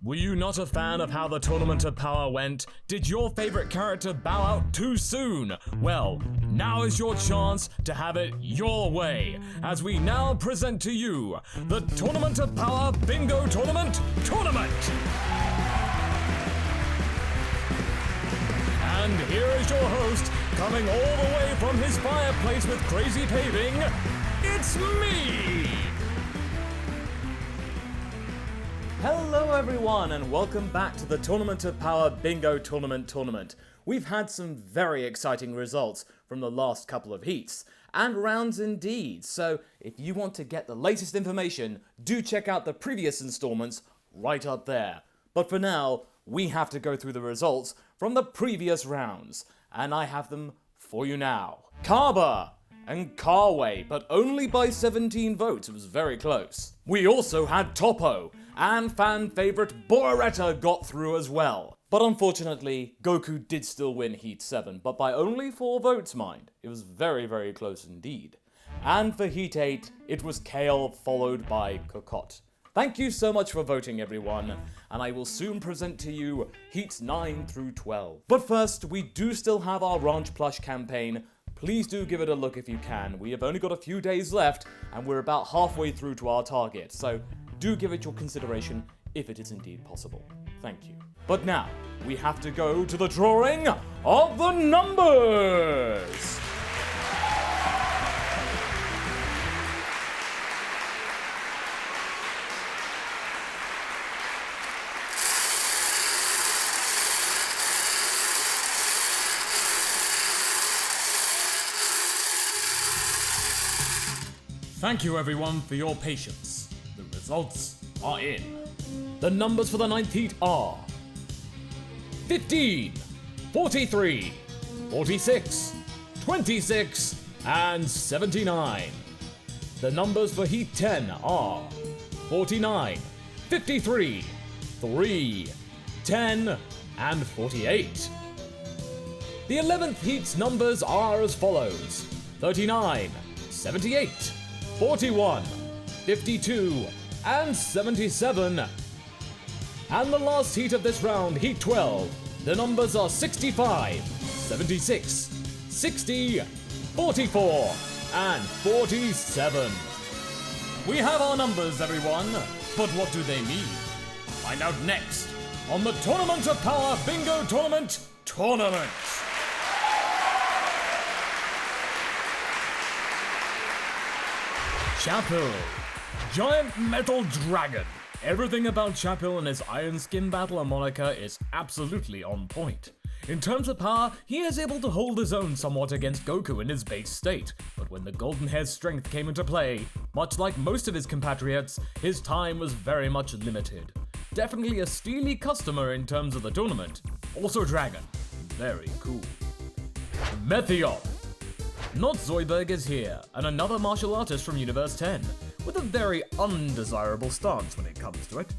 Were you not a fan of how the Tournament of Power went? Did your favorite character bow out too soon? Well, now is your chance to have it your way, as we now present to you the Tournament of Power Bingo Tournament! And here is your host, coming all the way from his fireplace with crazy paving, it's me! Hello everyone, and welcome back to the Tournament of Power Bingo Tournament. We've had some very exciting results from the last couple of heats, and rounds indeed, so if you want to get the latest information, do check out the previous installments right up there. But for now, we have to go through the results from the previous rounds, and I have them for you now. Kaba and Carway, but only by 17 votes, it was very close. We also had Topo, and fan favourite Boretta got through as well. But unfortunately, Goku did still win Heat 7, but by only 4 votes, mind. It was very, very close indeed. And for Heat 8, it was Kale followed by Cocotte. Thank you so much for voting, everyone, and I will soon present to you Heats 9 through 12. But first, we do still have our Ranch Plush campaign. Please do give it a look if you can. We have only got a few days left, and we're about halfway through to our target, so do give it your consideration if it is indeed possible. Thank you. But now, we have to go to the drawing of the numbers! Thank you everyone for your patience. The results are in. The numbers for the 9th heat are 15, 43, 46, 26, and 79. The numbers for heat 10 are 49, 53, 3, 10, and 48. The 11th heat's numbers are as follows: 39, 78, 41, 52, and 77. And the last heat of this round, Heat 12, the numbers are 65, 76, 60, 44, and 47. We have our numbers, everyone, but what do they mean? Find out next on the Tournament of Power Bingo Tournament! Chapel, Giant Metal Dragon. Everything about Chapel and his Iron Skin Battler moniker is absolutely on point. In terms of power, he is able to hold his own somewhat against Goku in his base state, but when the Golden Hair's strength came into play, much like most of his compatriots, his time was very much limited. Definitely a steely customer in terms of the tournament. Also Dragon. Very cool. Meteor. Not Zoidberg is here, and another martial artist from Universe 10, with a very undesirable stance when it comes to it.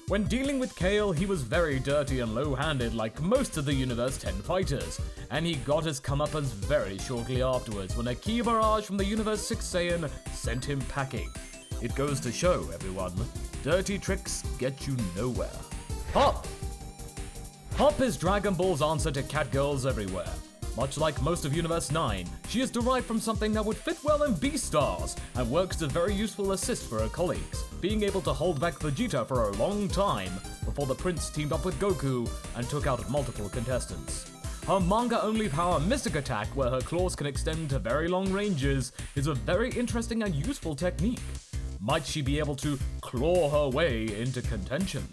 When dealing with Kale, he was very dirty and low-handed like most of the Universe 10 fighters, and he got his comeuppance very shortly afterwards when a Ki barrage from the Universe 6 Saiyan sent him packing. It goes to show, everyone, dirty tricks get you nowhere. Hop! Hop is Dragon Ball's answer to Catgirls everywhere. Much like most of Universe 9, she is derived from something that would fit well in Beastars and works as a very useful assist for her colleagues, being able to hold back Vegeta for a long time before the Prince teamed up with Goku and took out multiple contestants. Her manga-only power Mystic Attack, where her claws can extend to very long ranges, is a very interesting and useful technique. Might she be able to claw her way into contention?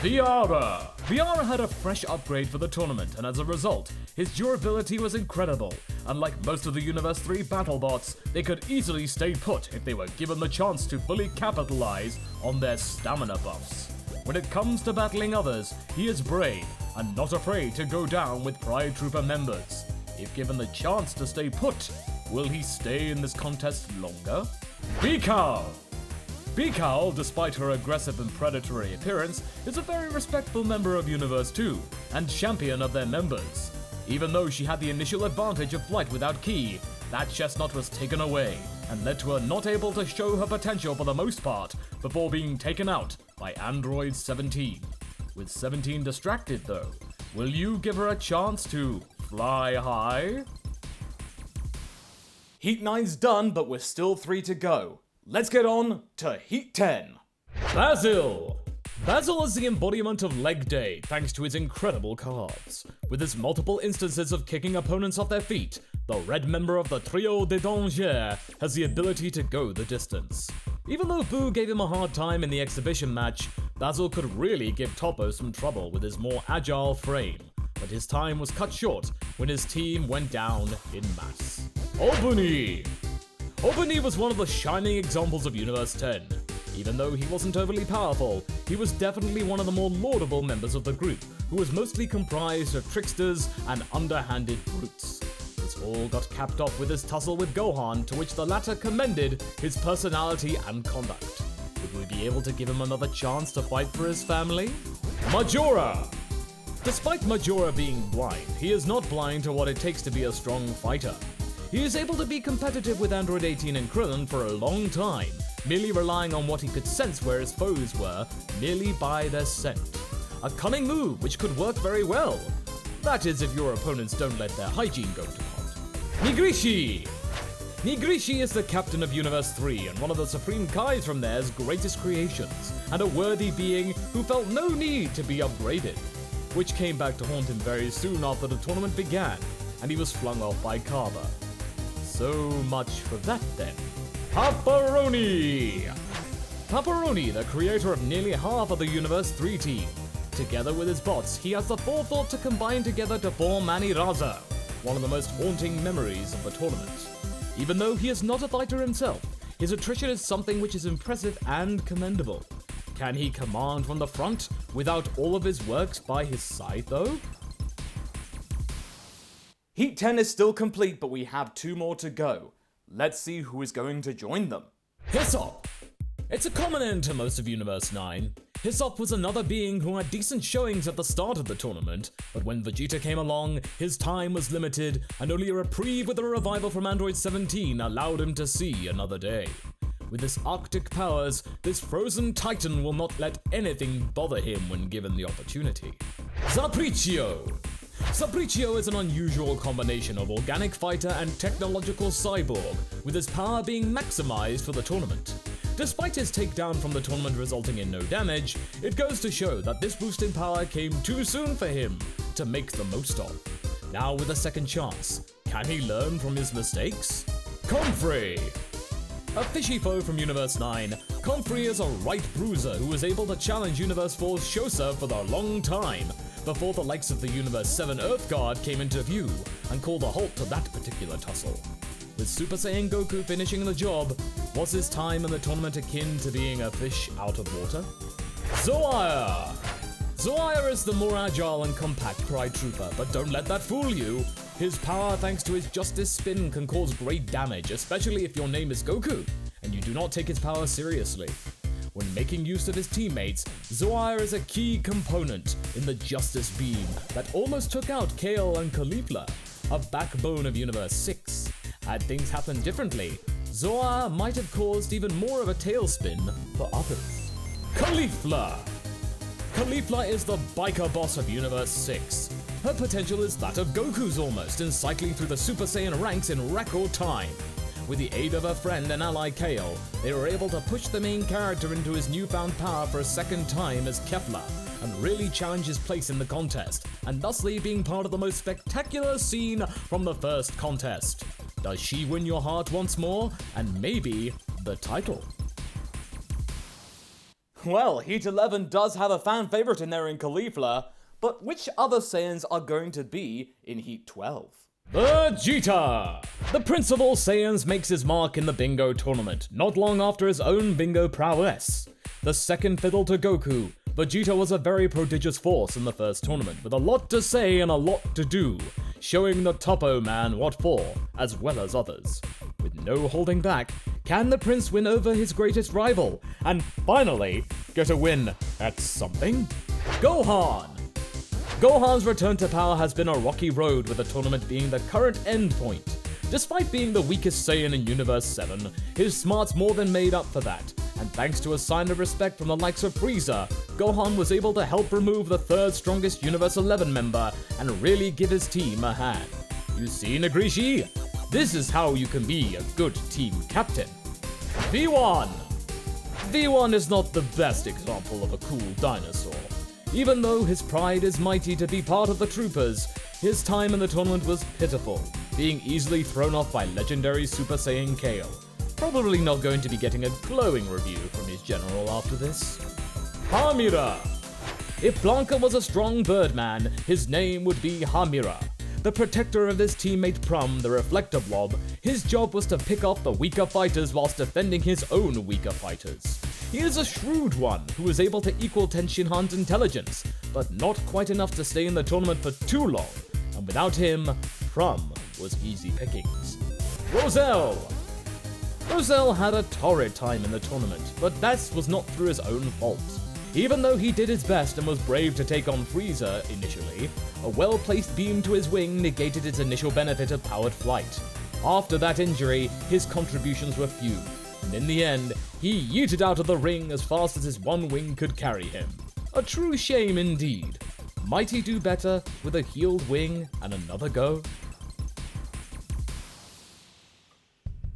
Viara! Viara had a fresh upgrade for the tournament, and as a result, his durability was incredible. Unlike most of the Universe 3 BattleBots, they could easily stay put if they were given the chance to fully capitalize on their stamina buffs. When it comes to battling others, he is brave and not afraid to go down with Pride Trooper members. If given the chance to stay put, will he stay in this contest longer? Bikal! Bikal, despite her aggressive and predatory appearance, is a very respectful member of Universe 2, and champion of their members. Even though she had the initial advantage of flight without Ki, that chestnut was taken away, and led to her not able to show her potential for the most part, before being taken out by Android 17. With 17 distracted though, will you give her a chance to fly high? Heat 9's done, but we're still 3 to go. Let's get on to Heat 10. Basil! Basil is the embodiment of leg day thanks to his incredible cards. With his multiple instances of kicking opponents off their feet, the red member of the Trio de Danger has the ability to go the distance. Even though Boo gave him a hard time in the exhibition match, Basil could really give Topo some trouble with his more agile frame, but his time was cut short when his team went down in mass. Albany! Albany was one of the shining examples of Universe 10. Even though he wasn't overly powerful, he was definitely one of the more laudable members of the group, who was mostly comprised of tricksters and underhanded brutes. This all got capped off with his tussle with Gohan, to which the latter commended his personality and conduct. Would we be able to give him another chance to fight for his family? Majora! Despite Majora being blind, he is not blind to what it takes to be a strong fighter. He is able to be competitive with Android 18 and Krillin for a long time, merely relying on what he could sense where his foes were, merely by their scent. A cunning move which could work very well. That is if your opponents don't let their hygiene go to pot. Nigrishi! Nigrishi is the captain of Universe 3 and one of the Supreme Kai's from there's greatest creations, and a worthy being who felt no need to be upgraded, which came back to haunt him very soon after the tournament began, and he was flung off by Kaba. So much for that then. Paparoni! Paparoni, the creator of nearly half of the Universe 3 team. Together with his bots, he has the forethought to combine together to form Maniraza, one of the most haunting memories of the tournament. Even though he is not a fighter himself, his attrition is something which is impressive and commendable. Can he command from the front without all of his works by his side though? Heat 10 is still complete, but we have 2 more to go. Let's see who is going to join them. Hissop! It's a common end to most of Universe 9. Hissop was another being who had decent showings at the start of the tournament, but when Vegeta came along, his time was limited, and only a reprieve with a revival from Android 17 allowed him to see another day. With his Arctic powers, this frozen titan will not let anything bother him when given the opportunity. Zapricio! Zapricio is an unusual combination of organic fighter and technological cyborg, with his power being maximized for the tournament. Despite his takedown from the tournament resulting in no damage, it goes to show that this boost in power came too soon for him to make the most of. Now with a second chance, can he learn from his mistakes? Comfrey! A fishy foe from Universe 9, Comfrey is a right bruiser who was able to challenge Universe 4's Shosa for a long time, before the likes of the Universe 7 Earth Guard came into view and called a halt to that particular tussle. With Super Saiyan Goku finishing the job, was his time in the tournament akin to being a fish out of water? Zoaya! Zoaya is the more agile and compact Pride Trooper, but don't let that fool you. His power thanks to his Justice Spin can cause great damage, especially if your name is Goku, and you do not take his power seriously. When making use of his teammates, Zoaya is a key component in the Justice Beam that almost took out Kale and Caulifla, a backbone of Universe 6. Had things happened differently, Zoaya might have caused even more of a tailspin for others. Caulifla! Caulifla is the biker boss of Universe 6. Her potential is that of Goku's almost, in cycling through the Super Saiyan ranks in record time. With the aid of her friend and ally Kale, they were able to push the main character into his newfound power for a second time as Kefla, and really challenge his place in the contest, and thusly being part of the most spectacular scene from the first contest. Does she win your heart once more, and maybe the title? Well, Heat 11 does have a fan favorite in there in Caulifla, but which other Saiyans are going to be in Heat 12? Vegeta! The Prince of all Saiyans makes his mark in the bingo tournament, not long after his own bingo prowess. The second fiddle to Goku, Vegeta was a very prodigious force in the first tournament, with a lot to say and a lot to do, showing the Topo man what for, as well as others. With no holding back, can the Prince win over his greatest rival, and finally get a win at something? Gohan! Gohan's return to power has been a rocky road, with the tournament being the current endpoint. Despite being the weakest Saiyan in Universe 7, his smarts more than made up for that, and thanks to a sign of respect from the likes of Frieza, Gohan was able to help remove the third strongest Universe 11 member and really give his team a hand. You see, Nagrishi? This is how you can be a good team captain. V1! V1 is not the best example of a cool dinosaur. Even though his pride is mighty to be part of the Troopers, his time in the tournament was pitiful, being easily thrown off by legendary Super Saiyan Kale. Probably not going to be getting a glowing review from his general after this. Hamira! If Blanca was a strong birdman, his name would be Hamira. The protector of his teammate Prum, the Reflector Blob, his job was to pick off the weaker fighters whilst defending his own weaker fighters. He is a shrewd one who is able to equal Tenshinhan's intelligence, but not quite enough to stay in the tournament for too long, and without him, Prum was easy pickings. Roselle! Roselle had a torrid time in the tournament, but that was not through his own fault. Even though he did his best and was brave to take on Frieza initially, a well-placed beam to his wing negated its initial benefit of powered flight. After that injury, his contributions were few, and in the end, he yeeted out of the ring as fast as his one wing could carry him. A true shame indeed. Might he do better with a healed wing and another go?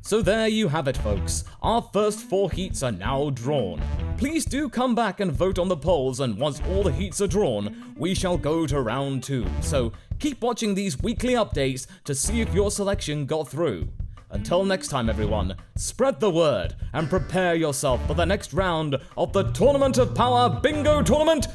So there you have it, folks. Our first 4 heats are now drawn. Please do come back and vote on the polls, and once all the heats are drawn, we shall go to round 2. So keep watching these weekly updates to see if your selection got through. Until next time, everyone, spread the word and prepare yourself for the next round of the Tournament of Power Bingo Tournament!